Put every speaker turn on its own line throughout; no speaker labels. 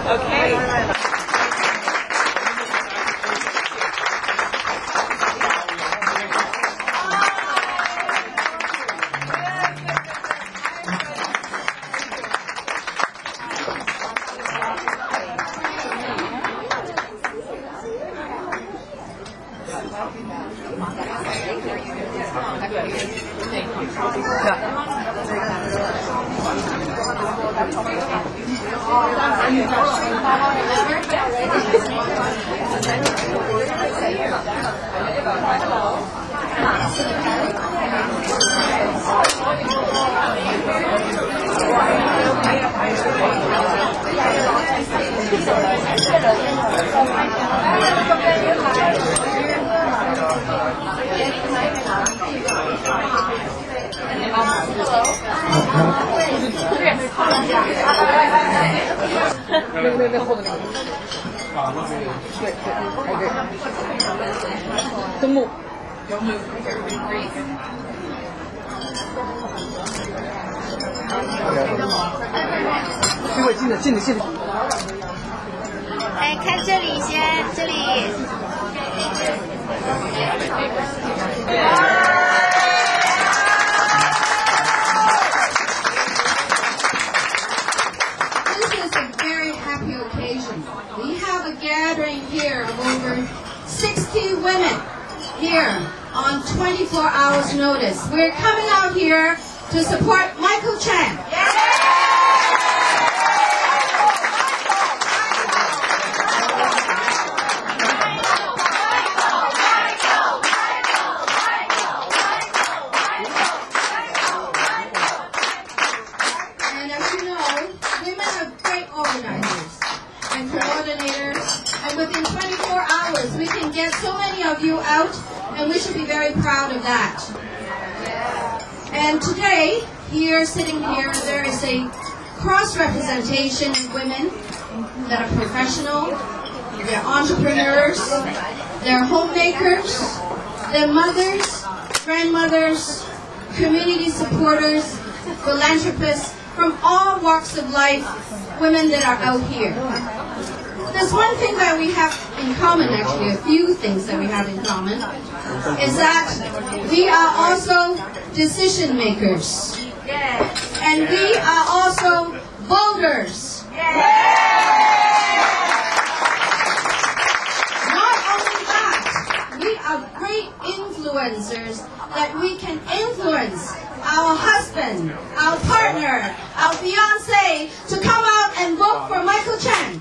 Okay.
哎，看这里先，这里。
This is a very happy occasion. We have a gathering here of over 60 women here on 24 hours notice. We're coming out here to support Michael Chan. And as you know, women are great organizers and coordinators, and within 24 hours we can get so many of you out, and we should be very proud of that. And today, sitting here, there is a cross-representation of women that are professional, they're entrepreneurs, they're homemakers, they're mothers, grandmothers, community supporters, philanthropists, from all walks of life, women that are out here. There's one thing that we have in common, actually, a few things that we have in common, is that we are also decision makers. And we are also voters. Not only that, we are great influencers that we can influence our husband, our partner, our fiancé to come out and vote for Michael Chan.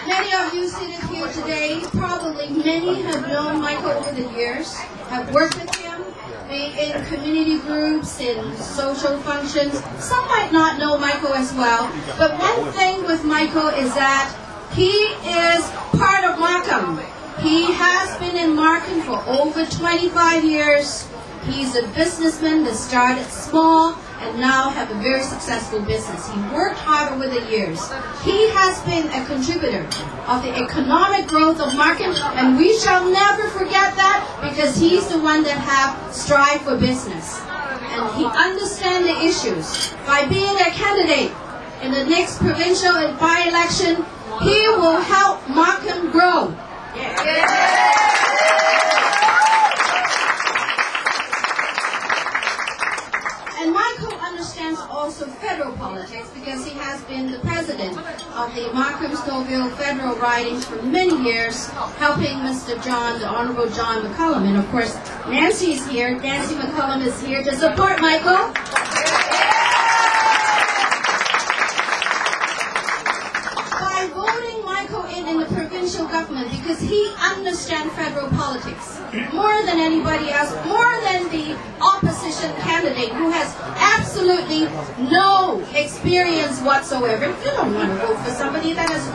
Many of you seated here today, probably many have known Michael over the years, have worked with him, be in community groups, in social functions. Some might not know Michael as well, but one thing with Michael is that he is part of Markham. He has been in Markham for over 25 years. He's a businessman that started small and now have a very successful business. He worked hard over the years. He has been a contributor of the economic growth of Markham, and we shall never forget that, because he's the one that have strive for business. And he understands the issues. By being a candidate in the next provincial and by-election, he will help Markham grow. And Michael understands also federal politics, because he has been the president of the Markham-Stouffville federal ridings for many years, helping Mr. John, the Honorable John McCullum. And of course, Nancy's here. Nancy McCullum is here to support Michael. By voting Michael in the provincial government, because he understands federal politics more than anybody else, more than the opposition candidate who has absolutely no experience whatsoever. You don't want to vote for somebody that has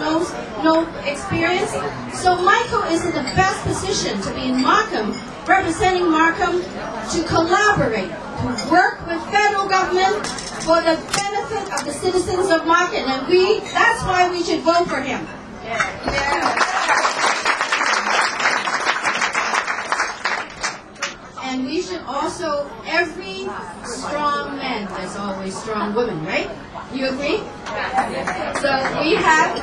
no experience. So Michael is in the best position to be in Markham, representing Markham, to collaborate, to work with federal government for the benefit of the citizens of Markham. And that's why we should vote for him. And we should also, every strong man, there's always strong women, right? You agree? So we have,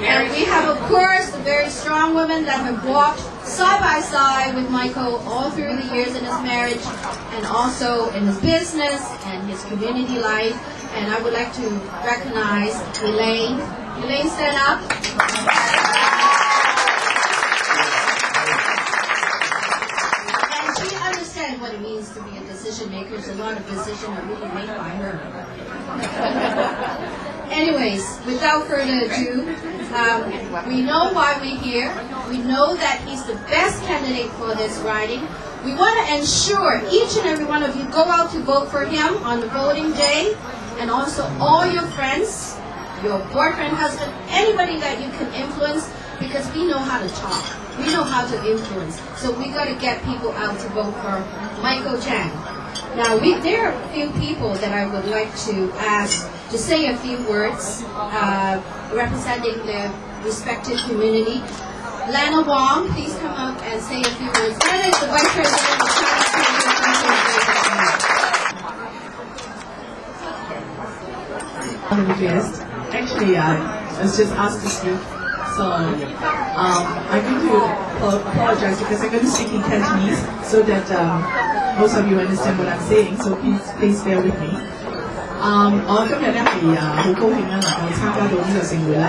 and we have, of course, the very strong women that have walked side by side with Michael all through the years in his marriage, and also in his business and his community life. And I would like to recognize Elaine. Elaine, stand up. What it means to be a decision maker. There's a lot of decisions are really made by her. Anyways, without further ado, we know why we're here. We know that he's the best candidate for this riding. We want to ensure each and every one of you go out to vote for him on the voting day, and also all your friends, your boyfriend, husband, anybody that you can influence, because we know how to talk. We know how to influence. So we got to get people out to vote for Michael Chang. Now, there are a few people that I would like to ask to say a few words representing their respective community. Lana Wong, please come up and say a few words. Lana is the Vice President of
Yes. Actually, I was just asked to speak. So I'm going to apologize because I'm going to speak in Cantonese so that most of you understand what I'm saying. So please bear with me. 我今日咧係好高興啦，能夠參加到呢個盛會啦。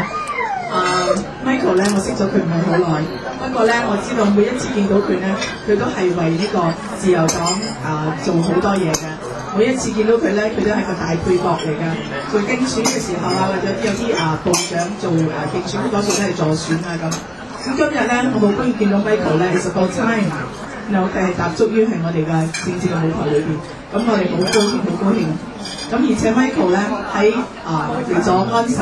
Michael 咧，我識咗佢唔係好耐，不過咧我知道每一次見到佢咧，佢都係為呢個自由黨做好多嘢嘅。每一次見到佢咧，佢都係個大配角嚟㗎。做競選嘅時候或者有啲部長做競選多數都係助選咁。咁今日咧，我好歡迎見到 Michael 咧 ，it's about time， 然後佢係踏足於係我哋嘅政治嘅舞台裏邊。咁我哋好高興，好高興。咁而且 Michael 咧喺嚟咗安省，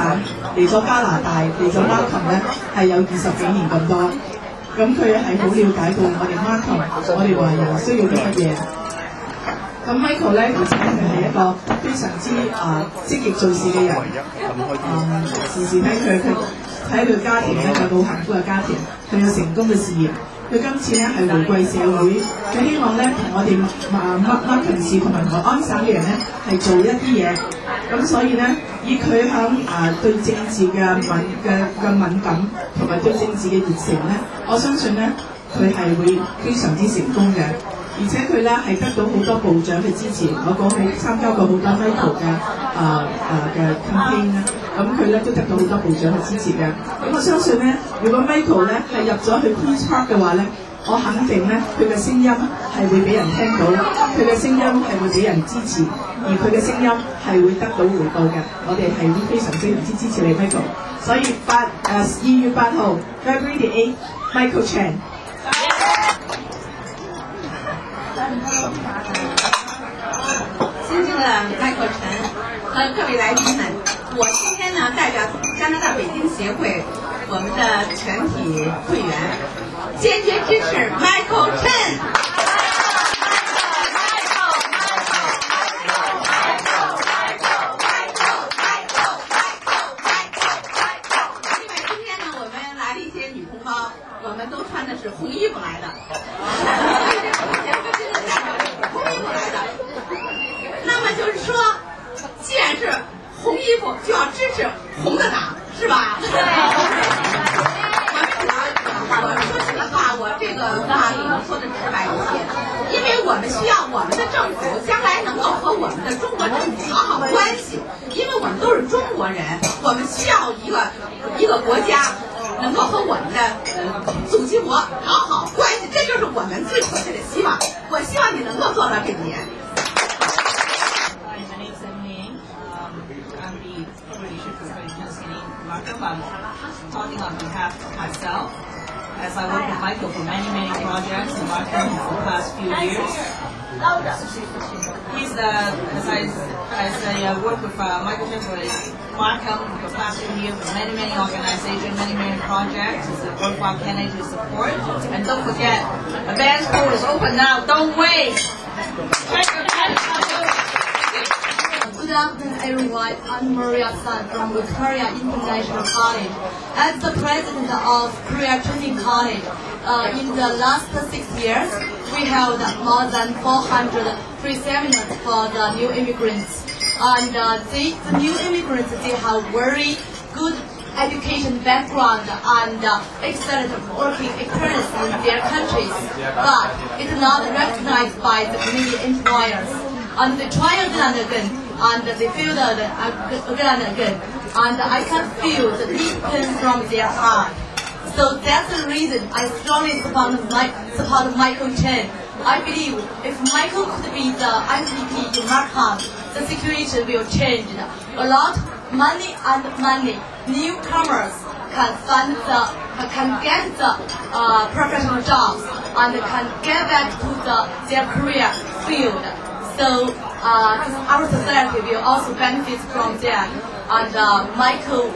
嚟咗加拿大，嚟咗 Markham 咧係有20幾年咁多。咁佢係好了解到我哋 Markham， 我哋華人需要啲乜嘢。咁 Michael 咧，而且佢係一個非常之積極做事嘅人，時時睇佢家庭咧有個好幸福嘅家庭，佢有成功嘅事業。佢今次咧係回歸社會，佢希望咧同我哋乜同事同埋同安省嘅人咧係做一啲嘢。咁所以咧，以佢響對政治嘅敏感同埋對政治嘅熱誠咧，我相信咧佢係會非常之成功嘅。而且佢咧係得到好多部長嘅支持，我過去參加過好多 Michael 嘅campaign 啦，咁佢咧都得到好多部長嘅支持嘅。咁我相信咧，如果 Michael 咧係入咗去 Queen's Park 嘅話咧，我肯定咧佢嘅聲音係會俾人聽到，佢嘅聲音係會俾人支持，而佢嘅聲音係會得到回報嘅。我哋係會非常之支持你 Michael。所以2月8號 February the 8th Michael Chan。
尊敬的 Michael 陈和各位来宾们，我今天呢代表加拿大北京协会我们的全体会员，坚决支持 Michael 陈。因为今天呢，我们来了一些女同胞，我们都穿的是红衣服来的。那么就是说，既然是红衣服，就要支持红的党，是吧？对。我说这个话，我这个话可能说的直白一些，因为我们需要我们的政府将来能够和我们的中国政府搞好关系，因为我们都是中国人，我们需要一个国家能够和我们的祖籍国搞好关系，这就是我们最迫切的希望。我希望你能够做到这一点。
I'm talking on behalf of myself, as I work with Michael for many projects in Markham for the past few years. He's as I work with Michael for Markham for the past few years with many organizations, many projects. He's a worthwhile candidate to support. And don't forget, advance poll is open now. Don't wait.
Good afternoon, everyone. I'm Maria San from Victoria International College. As the president of Career Training College, in the last 6 years, we held more than 400 free seminars for the new immigrants. And the new immigrants, they have very good education background and excellent working experience in their countries, but it's not recognized by the community employers. And they try again and again, and they fail again and again, and I can feel the deep pain from their heart. So that's the reason I strongly support Michael Chen. I believe if Michael could be the MVP in Markham, the situation will change. A lot money, newcomers can get the professional jobs and can get back to their career field. So our society will also benefit from that. And Michael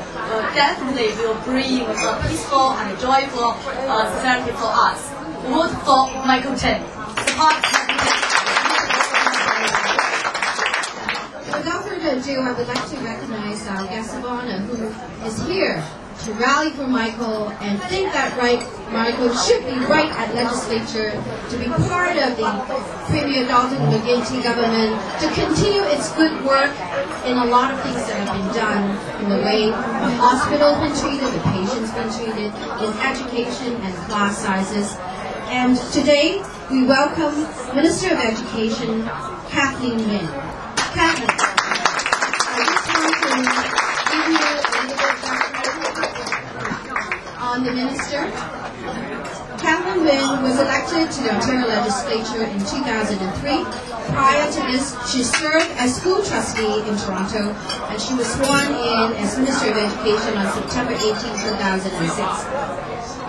definitely will bring a peaceful and joyful society for us. Vote for Michael Chen. Support Michael Chen.
Without further ado, I would like to recognize our guest of honor who is here to rally for Michael and think that Michael should be right at legislature, to be part of the Premier Dalton McGuinty government, to continue its good work in a lot of things that have been done in the way the hospital has been treated, the patients been treated, in education and class sizes. And today we welcome Minister of Education, Kathleen Wynne. Kathleen, I just want to give you a little on the minister. Kathleen Wynne was elected to the Ontario Legislature in 2003. Prior to this, she served as school trustee in Toronto, and she was sworn in as Minister of Education on September 18, 2006.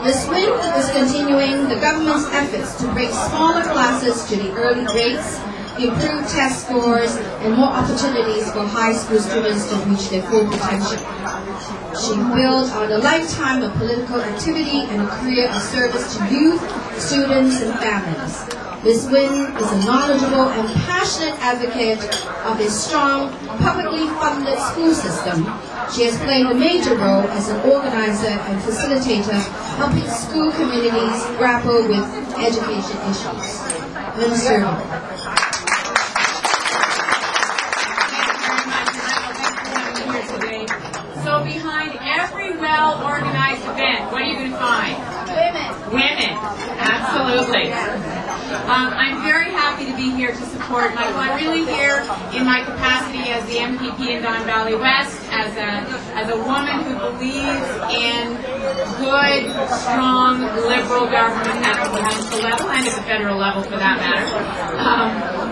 Ms. Wynne is continuing the government's efforts to bring smaller classes to the early grades, improve test scores, and more opportunities for high school students to reach their full potential. She built on a lifetime of political activity and a career of service to youth, students, and families. Ms. Wynne is a knowledgeable and passionate advocate of a strong, publicly funded school system. She has played a major role as an organizer and facilitator, helping school communities grapple with education issues. Minister.
So behind every well-organized event, what are you going to find?
Women.
Women. Absolutely. I'm very happy to be here to support Michael. I'm really here in my capacity as the MPP in Don Valley West, as a woman who believes in good, strong, liberal government at the provincial level and at the federal level for that matter.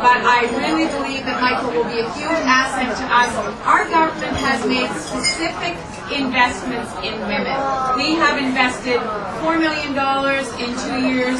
But I really believe that Michael will be a huge asset to us. Our government has made specific investments in women. We have invested $4 million in 2 years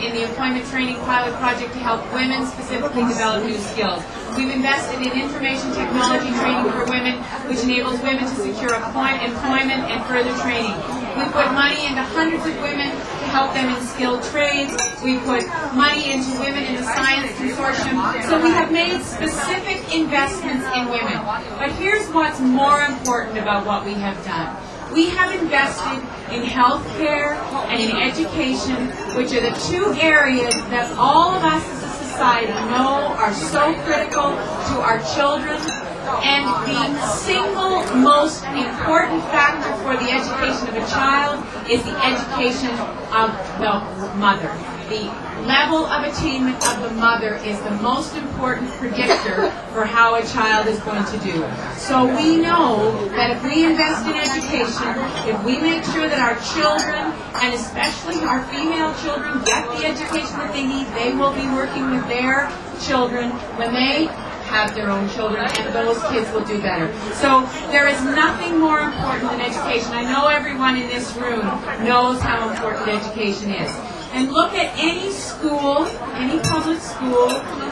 in the employment training pilot project to help women specifically develop new skills. We've invested in information technology training for women, which enables women to secure employment and further training. We put money into hundreds of women to help them in skilled trades. We put money into Women in the Science Consortium. So we have made specific investments in women. But here's what's more important about what we have done. We have invested in health care and in education, which are the two areas that all of us as a society know are so critical to our children. And the single most important factor for the education of a child is the education of the mother. The level of attainment of the mother is the most important predictor for how a child is going to do. So we know that if we invest in education, if we make sure that our children, and especially our female children, get the education that they need, they will be working with their children when they have their own children, and those kids will do better. So there is nothing more important than education. I know everyone in this room knows how important education is. And look at any school, any public school,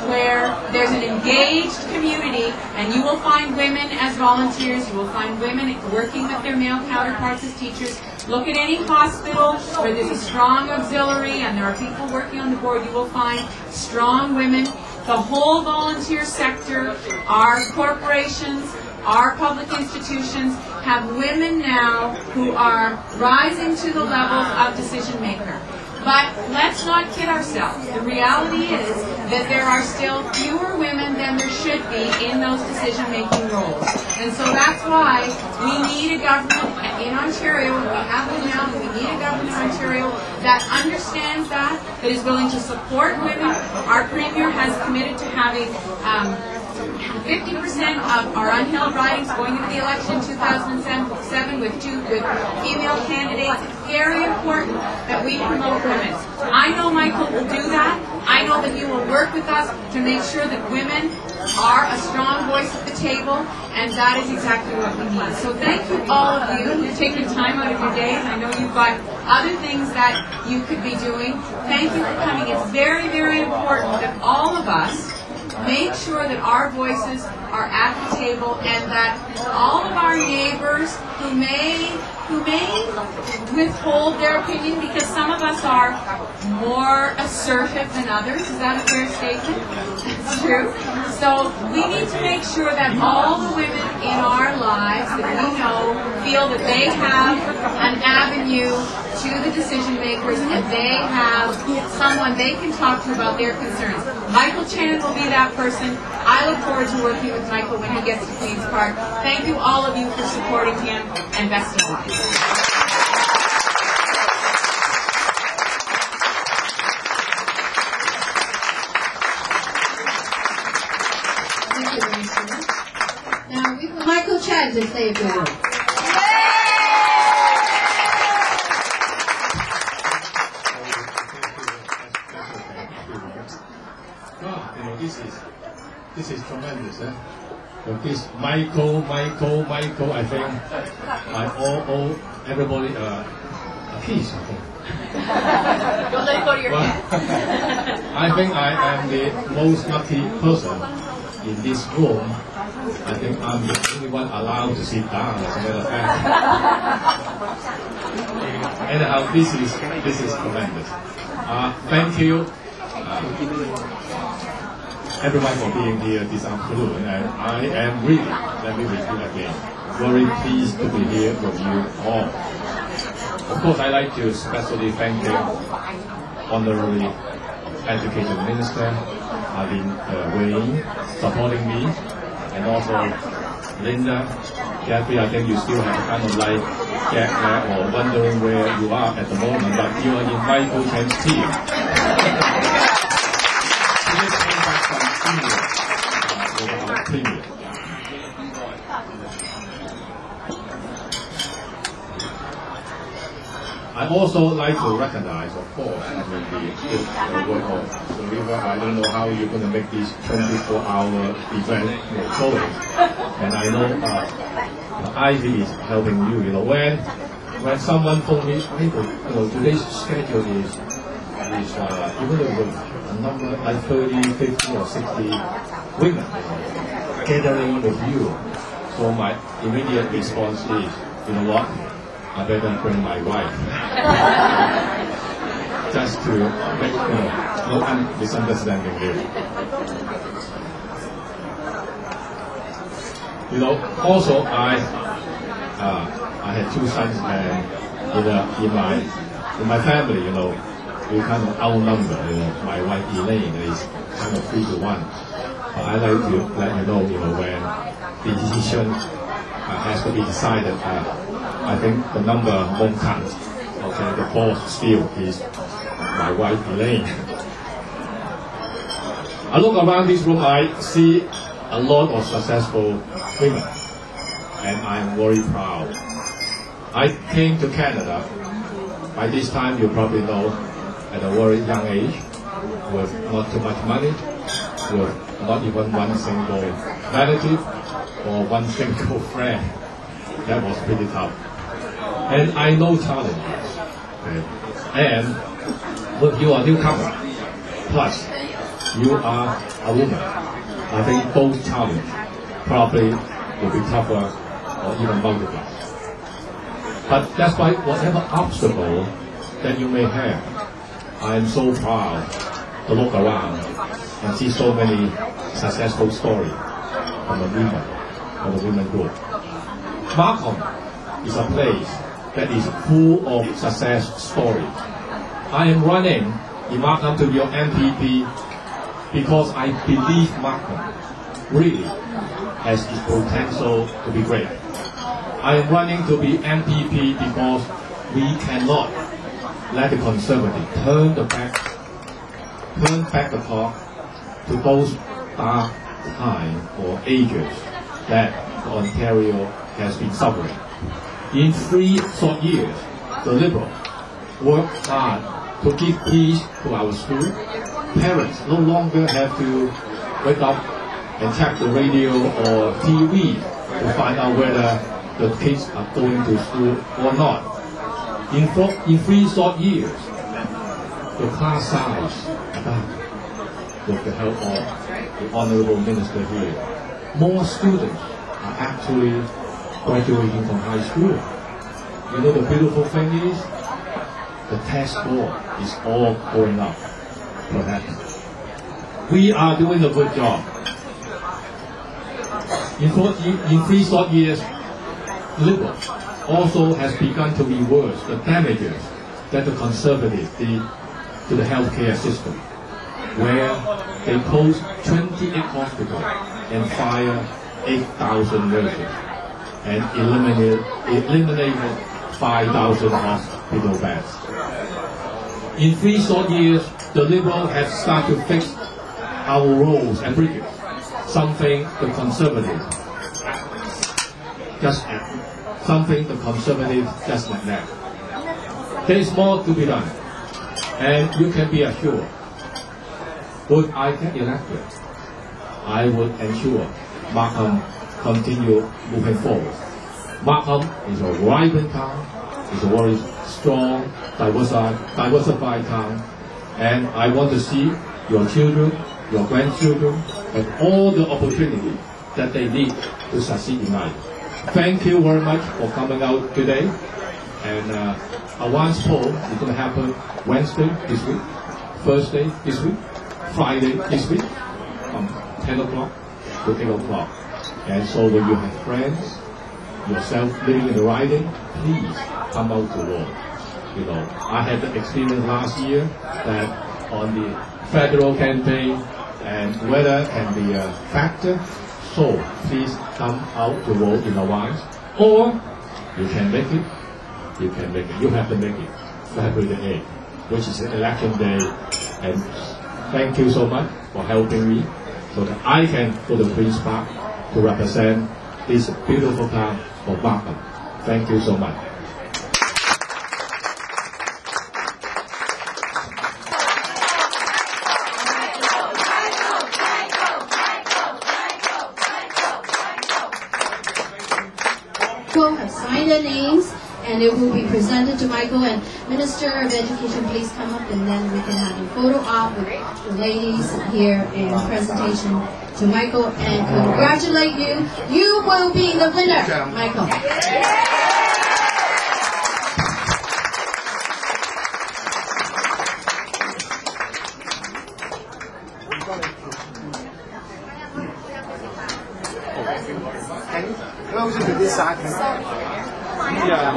where there's an engaged community, and you will find women as volunteers, you will find women working with their male counterparts as teachers. Look at any hospital where there's a strong auxiliary and there are people working on the board, you will find strong women. the whole volunteer sector, our corporations, our public institutions have women now who are rising to the levels of decision maker. But let's not kid ourselves. The reality is that there are still fewer women than there should be in those decision-making roles. And so that's why we need a government in Ontario, and we have one now, we need a government in Ontario that understands that is willing to support women. Our Premier has committed to having 50% of our unheld ridings going into the election in 2007 with female candidates. Very important that we promote women. I know Michael will do that. I know that you will work with us to make sure that women are a strong voice at the table, and that is exactly what we need. So thank you, all of you, for taking time out of your day. I know you've got other things that you could be doing. Thank you for coming. It's very, very important that all of us make sure that our voices are at the table, and that all of our neighbors who may withhold their opinion, because some of us are more assertive than others. Is that a fair statement? It's true. So we need to make sure that all the women in our lives that we know feel that they have an avenue to the decision makers, and they have someone they can talk to about their concerns. Michael Chan will be that person. I look forward to working with Michael when he gets to Queen's Park. Thank you, all of you, for supporting him, and best of luck.
Thank you, Rachel. Now we want Michael Chan to say a few words.
This is tremendous, eh? With this Michael, I think I owe everybody a piece, I think.
Don't let it go to your head.
I think I am the most lucky person in this room. I think I'm the only one allowed to sit down, as a matter of fact. Anyhow, this is tremendous. Thank you. Everyone for being here this afternoon, and I am really, let me repeat again, very pleased to be here with you all. Of course, I'd like to especially thank the Honorary Education Minister, Aline Wayne, supporting me, and also Linda, Kathy. I think you still have kind of like get there or wondering where you are at the moment, but you are in Michael Chan's team. I also like to recognize, of course, the work of the river. I don't know how you're going to make this 24-hour event going, and I know Ivy is helping you. When someone told me, today's schedule is even though a number like 30, 50, or 60 women gathering with you. So my immediate response is, you know what? I better bring my wife. Just to make no misunderstanding here. Also I had two sons, and in my family, we kind of outnumber. My wife Elaine is kind of 3 to 1. But I like to let you know, when the decision has to be decided. I think the number won't count. Okay, the boss still is my wife Elaine. I look around this room, I see a lot of successful women, and I'm very proud. I came to Canada. By this time, you probably know, at a very young age, with not too much money, with not even one single relative or one single friend. That was pretty tough. And I know challenges. Okay. And if you are a newcomer, plus you are a woman, I think both challenges probably will be tougher or even multiplied. But that's why whatever obstacle that you may have, I am so proud to look around and see so many successful stories from the women group. Markham is a place that is full of success stories. I am running in Markham to be MPP because I believe Markham really has the potential to be great. I am running to be MPP because we cannot let the Conservative turn back the clock to those dark times or ages that Ontario has been suffering. In 3 short years, the Liberals worked hard to give peace to our school. Parents no longer have to wake up and check the radio or TV to find out whether the kids are going to school or not. In 3 short years, the class size, with the help of the Honourable Minister here, more students are actually graduating from high school. You know, the beautiful thing is, the test score is all going up for that. We are doing a good job. In 3 short years, Liberal also has begun to reverse the damages that the Conservatives did to the healthcare system, where they closed 28 hospitals and fired 8,000 nurses and eliminated 5,000 hospital beds. In 3 short years, the Liberals have started to fix our roads and bridges, something the Conservatives just like that. There is more to be done, and you can be assured, would I get elected, I would ensure Markham continue moving forward. Markham is a vibrant town, is a very strong, diversified town, and I want to see your children, your grandchildren, have all the opportunity that they need to succeed in life. Thank you very much for coming out today. And a once poll is going to happen Wednesday this week, Thursday this week, Friday this week, from 10 o'clock to 8 o'clock. And so when you have friends, yourself living in the riding, please come out to vote. You know, I had the experience last year that on the federal campaign, and weather can be a factor. So please come out to vote in advance, or you can make it. You can make it. You have to make it February the 8th, which is election day. And thank you so much for helping me, so that I can go to Queen's Park to represent this beautiful town of Markham. Thank you so much.
Have signed their names, and it will be presented to Michael. And Minister of Education, please come up, and then we can have a photo op with the ladies here in presentation to Michael, and congratulate you. You will be the winner, Michael.
Closer to this side. Yeah.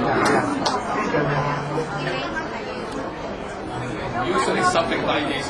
Usually something like this.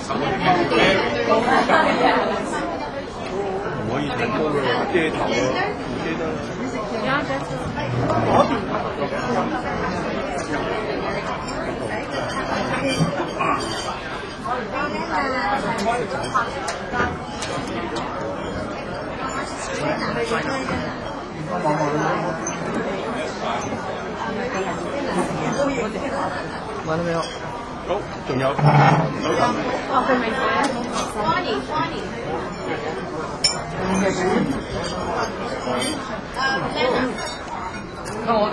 到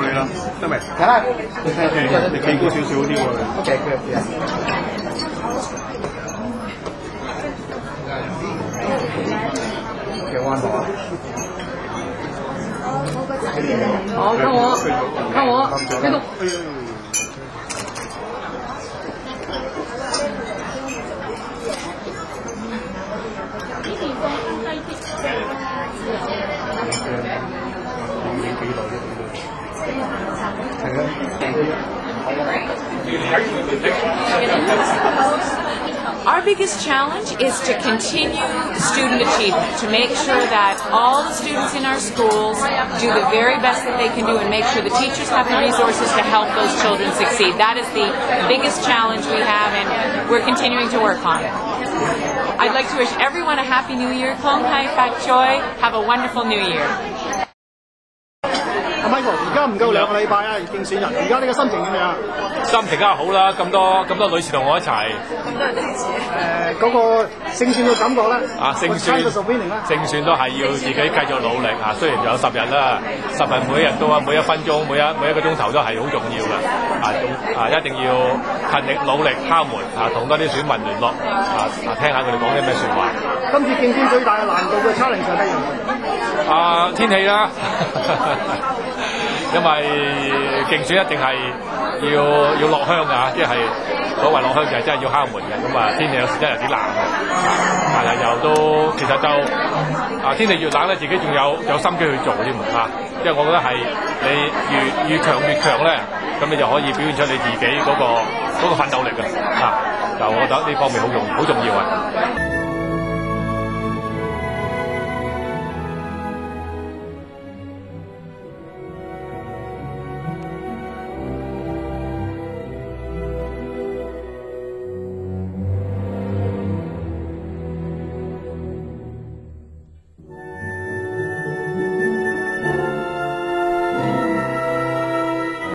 你啦，得未？得啦，你企高少少啲喎。OK， 嘅彎度啊！好，看我，推動。
biggest challenge is to continue student achievement, to make sure that all the students in our schools do the very best that they can do and make sure the teachers have the resources to help those children succeed. That is the biggest challenge we have, and we're continuing to work on it. I'd like to wish everyone a Happy New Year. Klong Hai Fat Choi. Have a wonderful New Year.
Michael， 而家唔夠2個禮拜啊，競選人，而家呢個心情點樣？
心情梗係好啦，咁多女士同我一齊。
嗰個勝算嘅感覺咧？勝
算都係要自己繼續努力啊！雖然仲有10日啦，10日每一日都每一分鐘、每一個鐘頭都係好重要嘅一定要勤力努力敲門同多啲選民聯絡聽下佢哋講啲咩説話。
今次競選最大嘅難度嘅 challenge 係乜嘢？
天氣啦。因為競選一定係要落鄉㗎，即係所謂落鄉就係真係要敲門嘅。咁天氣有時真係有啲冷嘅，但係又都其實就天氣越冷咧，自己仲有心機去做添因為我覺得係你越強越強咧，咁你就可以表現出你自己嗰個奮鬥力就我覺得呢方面好重要啊。